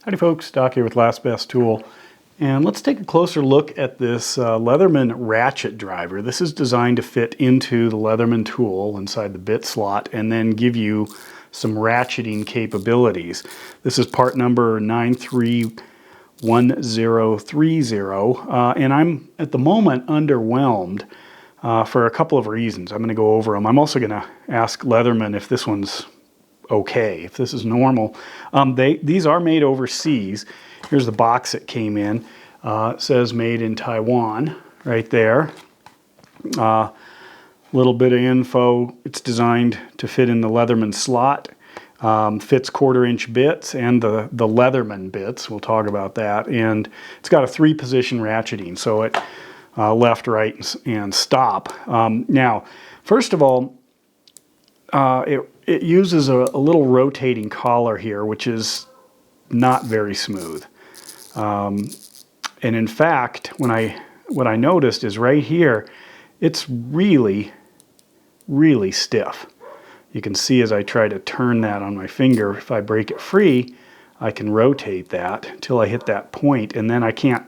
Howdy folks, Doc here with Last Best Tool. And let's take a closer look at this Leatherman ratchet driver. This is designed to fit into the Leatherman tool inside the bit slot and then give you some ratcheting capabilities. This is part number 931030, and I'm at the moment underwhelmed for a couple of reasons. I'm going to go over them. I'm also going to ask Leatherman if this one's okay, if this is normal. These are made overseas. Here's the box it came in. It says made in Taiwan right there. Little bit of info. It's designed to fit in the Leatherman slot. Fits 1/4-inch bits and the Leatherman bits. We'll talk about that. And it's got a 3-position ratcheting, so it left, right, and stop. Now, first of all, it uses a little rotating collar here, which is not very smooth. And in fact, what I noticed is right here, it's really, really stiff. You can see as I try to turn that on my finger, if I break it free, I can rotate that until I hit that point, and then I can't.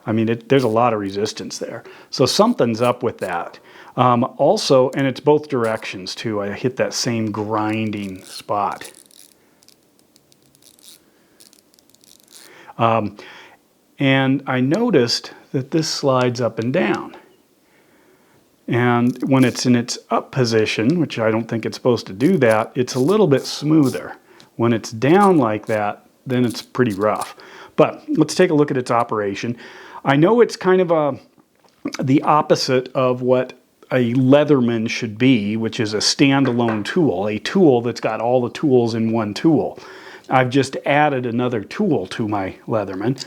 I mean, there's a lot of resistance there. So something's up with that. Also, and it's both directions too, I hit that same grinding spot. And I noticed that this slides up and down. And when it's in its up position, which I don't think it's supposed to do that, it's a little bit smoother. When it's down like that, then it's pretty rough. But let's take a look at its operation. I know it's kind of the opposite of what a Leatherman should be, which is a standalone tool, a tool that's got all the tools in one tool. I've just added another tool to my Leatherman.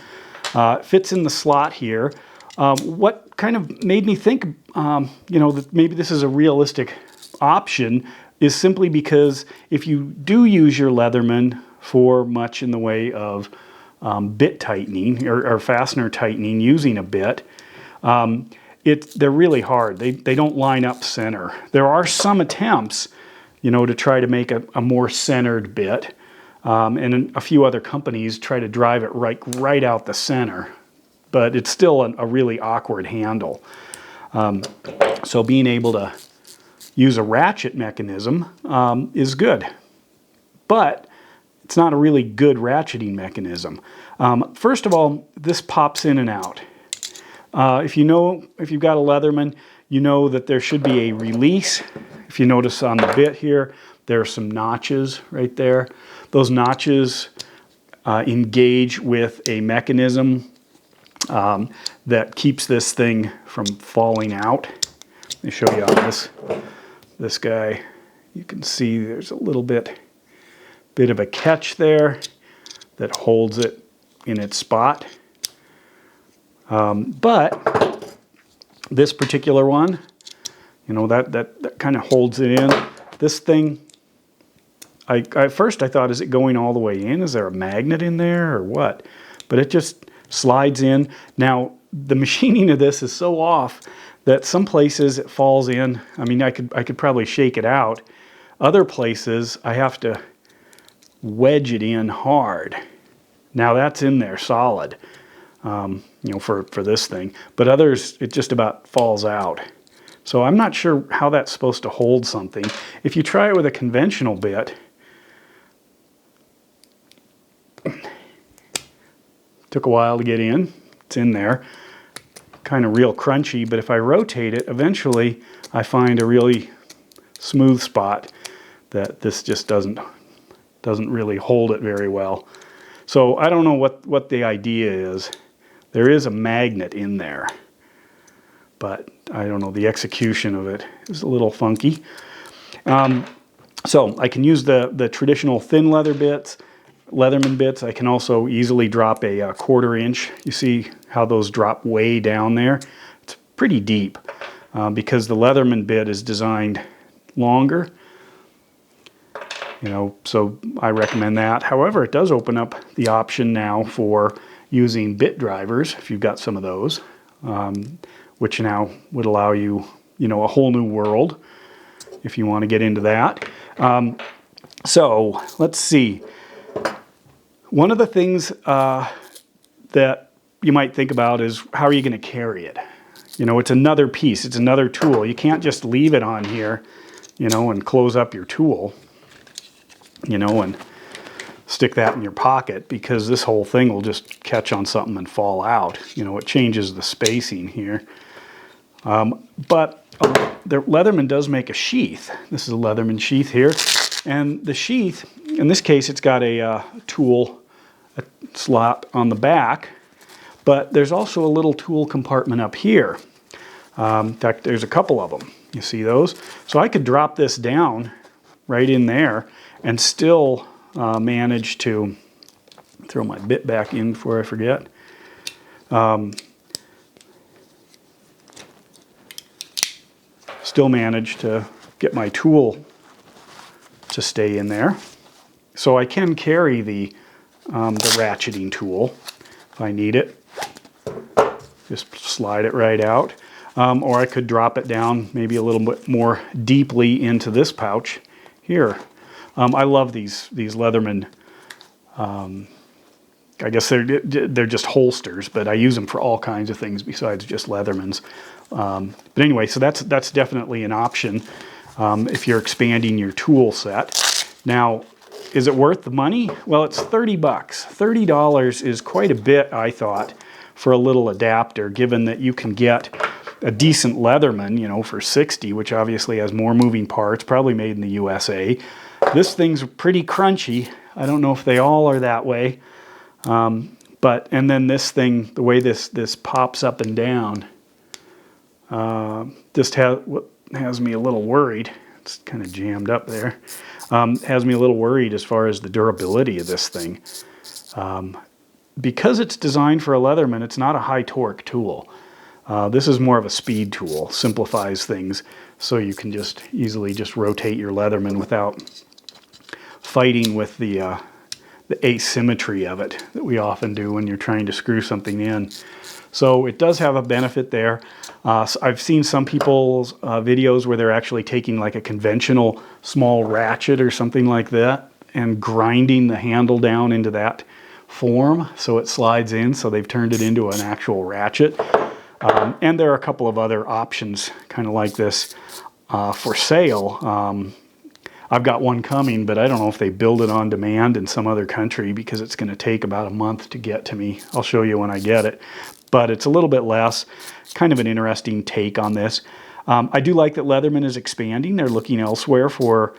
It fits in the slot here. What kind of made me think, that maybe this is a realistic option is simply because if you do use your Leatherman for much in the way of bit tightening or fastener tightening using a bit, they're really hard. They don't line up center. There are some attempts, to try to make a more centered bit, and a few other companies try to drive it right out the center, but it's still a really awkward handle. So being able to use a ratchet mechanism is good, but it's not a really good ratcheting mechanism. First of all, this pops in and out. If you've got a Leatherman, you know that there should be a release. If you notice on the bit here, there are some notches right there. Those notches engage with a mechanism that keeps this thing from falling out. Let me show you on this guy. You can see there's a little bit of a catch there that holds it in its spot. But this particular one, that kind of holds it in. This thing, at first I thought, is it going all the way in? Is there a magnet in there or what? But it just slides in. Now, the machining of this is so off that some places it falls in. I mean, I could probably shake it out. Other places I have to wedge it in hard. Now that's in there solid, for this thing. But others, it just about falls out. So I'm not sure how that's supposed to hold something. If you try it with a conventional bit, took a while to get in. It's in there. Kind of real crunchy, but if I rotate it, eventually I find a really smooth spot that this just doesn't really hold it very well. So I don't know what the idea is. There is a magnet in there, but I don't know, the execution of it is a little funky. So I can use the traditional thin leather bits, Leatherman bits. I can also easily drop a 1/4-inch. You see how those drop way down there? It's pretty deep because the Leatherman bit is designed longer. So I recommend that. However, it does open up the option now for using bit drivers, if you've got some of those, which now would allow you, a whole new world if you want to get into that. So let's see. One of the things that you might think about is how are you going to carry it? You know, it's another piece. It's another tool. You can't just leave it on here, you know, and close up your tool, you know, and stick that in your pocket, because this whole thing will just catch on something and fall out. You know, it changes the spacing here. But the Leatherman does make a sheath. This is a Leatherman sheath here. And the sheath, in this case, it's got a tool slot on the back, but there's also a little tool compartment up here. In fact, there's a couple of them. You see those? So I could drop this down right in there and still manage to throw my bit back in before I forget. Still manage to get my tool to stay in there. So I can carry the ratcheting tool if I need it. Just slide it right out. Or I could drop it down maybe a little bit more deeply into this pouch here. I love these Leatherman. I guess they're just holsters, but I use them for all kinds of things besides just Leathermans. But anyway, so that's definitely an option if you're expanding your tool set. Now, is it worth the money? Well, it's $30. $30 is quite a bit, I thought, for a little adapter, given that you can get a decent Leatherman, you know, for $60, which obviously has more moving parts, probably made in the USA. This thing's pretty crunchy. I don't know if they all are that way. And then this thing, the way this pops up and down, just has me a little worried. It's kind of jammed up there. Has me a little worried as far as the durability of this thing. Because it's designed for a Leatherman, it's not a high torque tool. This is more of a speed tool, simplifies things so you can just easily just rotate your Leatherman without fighting with the asymmetry of it that we often do when you're trying to screw something in. So it does have a benefit there. So I've seen some people's videos where they're actually taking like a conventional small ratchet or something like that and grinding the handle down into that form so it slides in, so they've turned it into an actual ratchet. And there are a couple of other options kind of like this for sale. I've got one coming, but I don't know if they build it on demand in some other country because it's going to take about a month to get to me. I'll show you when I get it. But it's a little bit less. Kind of an interesting take on this. I do like that Leatherman is expanding. They're looking elsewhere for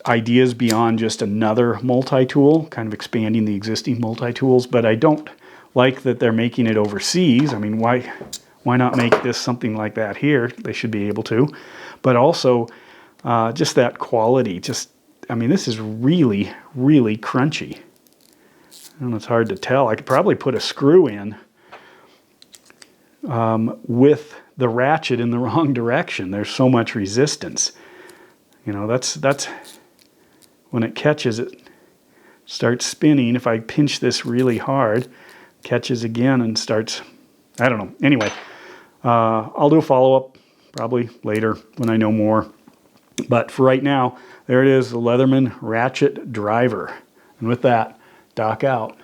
ideas beyond just another multi-tool, kind of expanding the existing multi-tools. But I don't like that they're making it overseas. I mean, why not make this something like that here? They should be able to. But also, just that quality. I mean, this is really, really crunchy. I don't know, it's hard to tell. I could probably put a screw in with the ratchet in the wrong direction. There's so much resistance. You know, that's when it catches, it starts spinning. If I pinch this really hard, catches again and starts, I don't know. Anyway, I'll do a follow-up probably later when I know more. But for right now, there it is, the Leatherman ratchet driver. And with that, Doc out.